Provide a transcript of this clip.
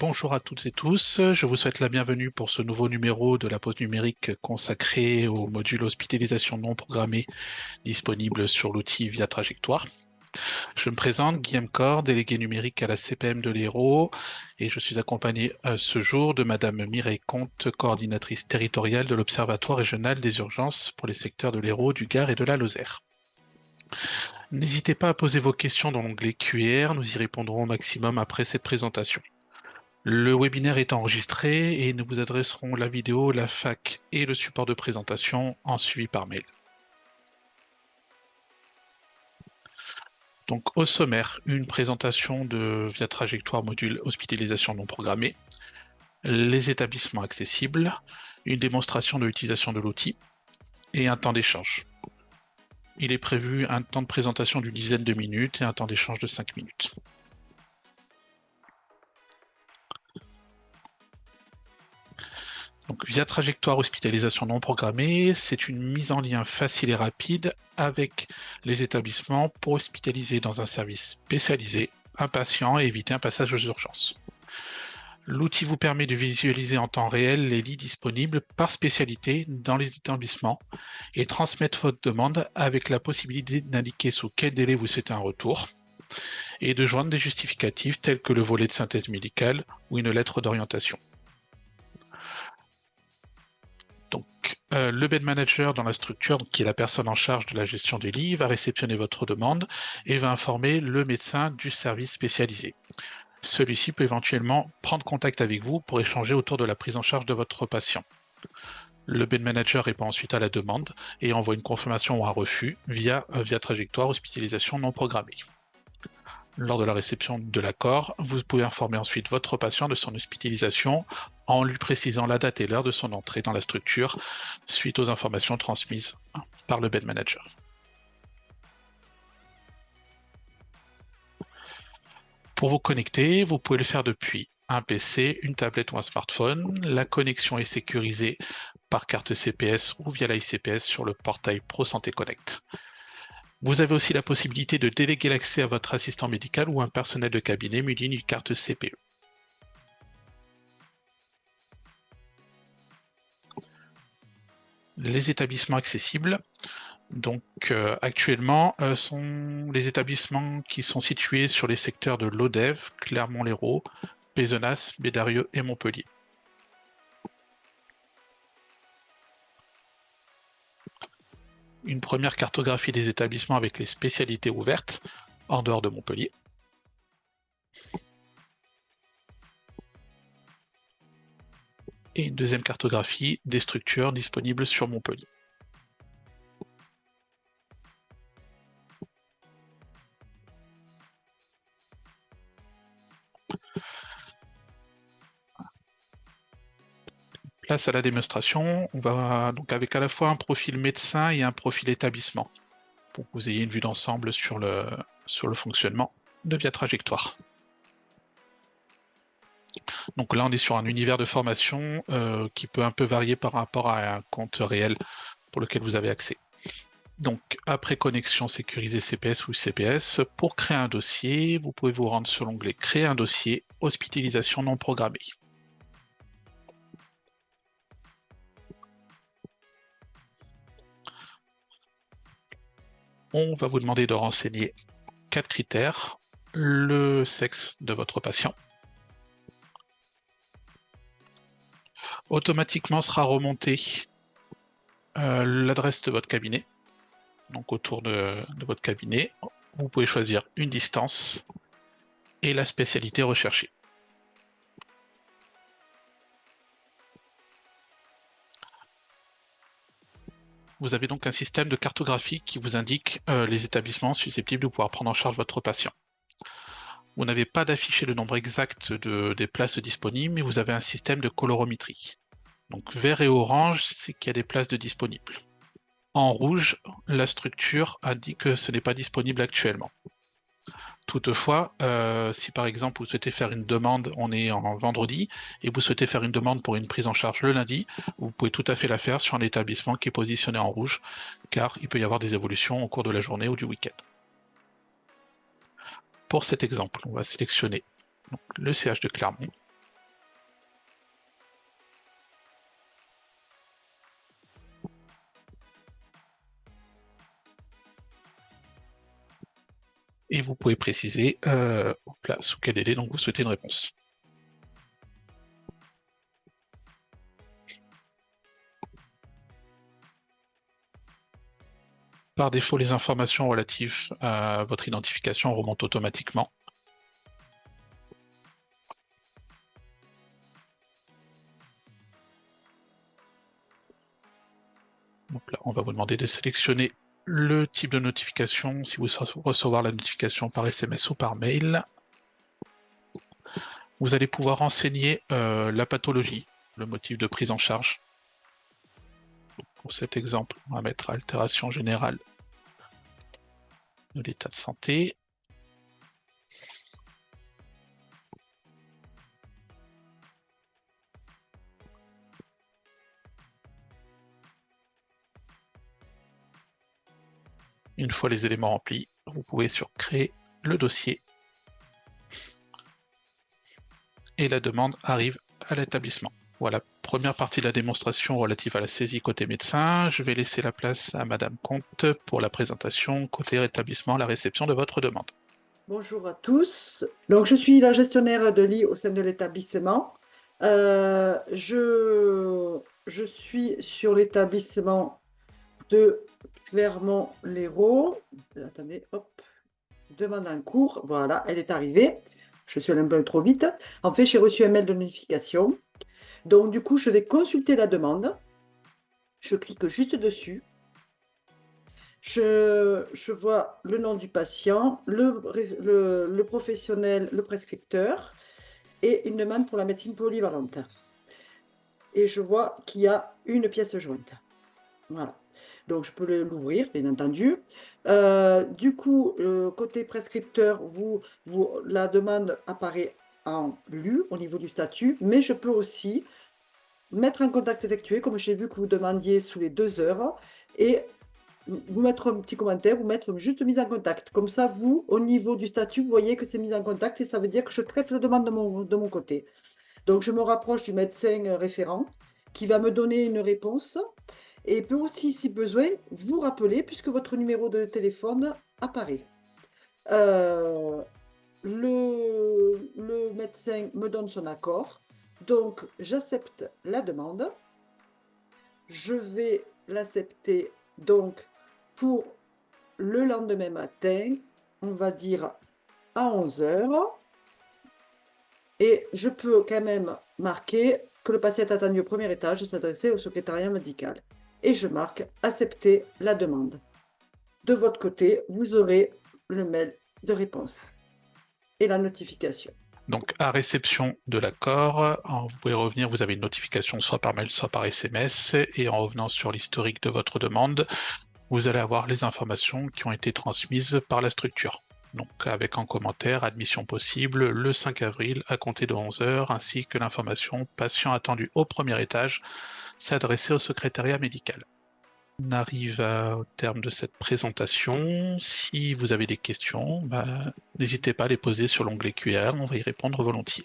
Bonjour à toutes et tous, je vous souhaite la bienvenue pour ce nouveau numéro de la pause numérique consacré au module hospitalisation non programmée disponible sur l'outil Via Trajectoire. Je me présente, Guillaume Cor, délégué numérique à la CPM de l'Hérault, et je suis accompagné ce jour de Madame Mireille Comte, coordinatrice territoriale de l'Observatoire régional des urgences pour les secteurs de l'Hérault, du Gard et de la Lozère. N'hésitez pas à poser vos questions dans l'onglet QR, nous y répondrons au maximum après cette présentation. Le webinaire est enregistré et nous vous adresserons la vidéo, la FAQ et le support de présentation en suivi par mail. Donc au sommaire, une présentation de Via Trajectoire module hospitalisation non programmée, les établissements accessibles, une démonstration de l'utilisation de l'outil et un temps d'échange. Il est prévu un temps de présentation d'une dizaine de minutes et un temps d'échange de 5 minutes. Donc, Via Trajectoire hospitalisation non programmée, c'est une mise en lien facile et rapide avec les établissements pour hospitaliser dans un service spécialisé un patient et éviter un passage aux urgences. L'outil vous permet de visualiser en temps réel les lits disponibles par spécialité dans les établissements et transmettre votre demande avec la possibilité d'indiquer sous quel délai vous souhaitez un retour et de joindre des justificatifs tels que le volet de synthèse médicale ou une lettre d'orientation. Donc, le bed manager dans la structure, qui est la personne en charge de la gestion des lits, va réceptionner votre demande et va informer le médecin du service spécialisé. Celui-ci peut éventuellement prendre contact avec vous pour échanger autour de la prise en charge de votre patient. Le bed manager répond ensuite à la demande et envoie une confirmation ou un refus via Trajectoire hospitalisation non programmée. Lors de la réception de l'accord, vous pouvez informer ensuite votre patient de son hospitalisation en lui précisant la date et l'heure de son entrée dans la structure suite aux informations transmises par le bed manager. Pour vous connecter, vous pouvez le faire depuis un PC, une tablette ou un smartphone. La connexion est sécurisée par carte CPS ou via l'ICPS sur le portail ProSanté Connect. Vous avez aussi la possibilité de déléguer l'accès à votre assistant médical ou un personnel de cabinet muni d'une carte CPE. Les établissements accessibles, donc actuellement, sont les établissements qui sont situés sur les secteurs de Lodève, Clermont-Lérault, Pézenas, Bédarieux et Montpellier. Une première cartographie des établissements avec les spécialités ouvertes en dehors de Montpellier. Et une deuxième cartographie des structures disponibles sur Montpellier. Place à la démonstration, on va donc avec à la fois un profil médecin et un profil établissement, pour que vous ayez une vue d'ensemble sur le fonctionnement de Via Trajectoire. Donc là, on est sur un univers de formation qui peut un peu varier par rapport à un compte réel pour lequel vous avez accès. Donc, après connexion sécurisée CPS ou CPS, pour créer un dossier, vous pouvez vous rendre sur l'onglet « Créer un dossier, hospitalisation non programmée ». On va vous demander de renseigner 4 critères. Le sexe de votre patient. Automatiquement sera remonté l'adresse de votre cabinet. Donc autour de votre cabinet, vous pouvez choisir une distance et la spécialité recherchée. Vous avez donc un système de cartographie qui vous indique les établissements susceptibles de pouvoir prendre en charge votre patient. Vous n'avez pas d'affiché le nombre exact des places disponibles, mais vous avez un système de colorométrie. Donc vert et orange, c'est qu'il y a des places de disponibles. En rouge, la structure indique que ce n'est pas disponible actuellement. Toutefois, si par exemple vous souhaitez faire une demande, on est en vendredi, et vous souhaitez faire une demande pour une prise en charge le lundi, vous pouvez tout à fait la faire sur un établissement qui est positionné en rouge, car il peut y avoir des évolutions au cours de la journée ou du week-end. Pour cet exemple, on va sélectionner donc, le CH de Clermont. et vous pouvez préciser sous quel délai donc vous souhaitez une réponse. Par défaut, les informations relatives à votre identification remontent automatiquement. Donc là, on va vous demander de sélectionner le type de notification, si vous recevoir la notification par SMS ou par mail. Vous allez pouvoir renseigner la pathologie, le motif de prise en charge. Pour cet exemple, on va mettre altération générale de l'état de santé. Une fois les éléments remplis, vous pouvez créer le dossier et la demande arrive à l'établissement. Voilà, première partie de la démonstration relative à la saisie côté médecin. Je vais laisser la place à Madame Comte pour la présentation côté établissement, la réception de votre demande. Bonjour à tous. Donc, je suis la gestionnaire de lit au sein de l'établissement. Je suis sur l'établissement de Clermont-Lérault. Attendez, hop, demande en cours. Voilà, elle est arrivée. Je suis allée un peu trop vite. En fait, j'ai reçu un mail de notification. Donc, du coup, je vais consulter la demande. Je clique juste dessus. Je vois le nom du patient, le professionnel, le prescripteur et une demande pour la médecine polyvalente. Et je vois qu'il y a une pièce jointe. Voilà. Donc, je peux l'ouvrir, bien entendu. Du coup, côté prescripteur, la demande apparaît en lu au niveau du statut, mais je peux aussi mettre un contact effectué, comme j'ai vu que vous demandiez sous les 2 heures, et vous mettre un petit commentaire, vous mettre juste mise en contact. Comme ça, vous, au niveau du statut, vous voyez que c'est mis en contact et ça veut dire que je traite la demande de mon côté. Donc, je me rapproche du médecin référent qui va me donner une réponse et peut aussi, si besoin, vous rappeler puisque votre numéro de téléphone apparaît. Le médecin me donne son accord. Donc, j'accepte la demande. Je vais l'accepter donc pour le lendemain matin, on va dire à 11 heures. Et je peux quand même marquer que le patient est attendu au premier étage et s'adresser au secrétariat médical. Et je marque accepter la demande. De votre côté, vous aurez le mail de réponse et la notification. Donc, à réception de l'accord, vous pouvez revenir, vous avez une notification soit par mail, soit par SMS, et en revenant sur l'historique de votre demande, vous allez avoir les informations qui ont été transmises par la structure. Donc, avec en commentaire, admission possible le 5 avril à compter de 11 heures, ainsi que l'information patient attendu au premier étage, s'adresser au secrétariat médical. On arrive au terme de cette présentation. Si vous avez des questions, n'hésitez pas à les poser sur l'onglet QR, on va y répondre volontiers.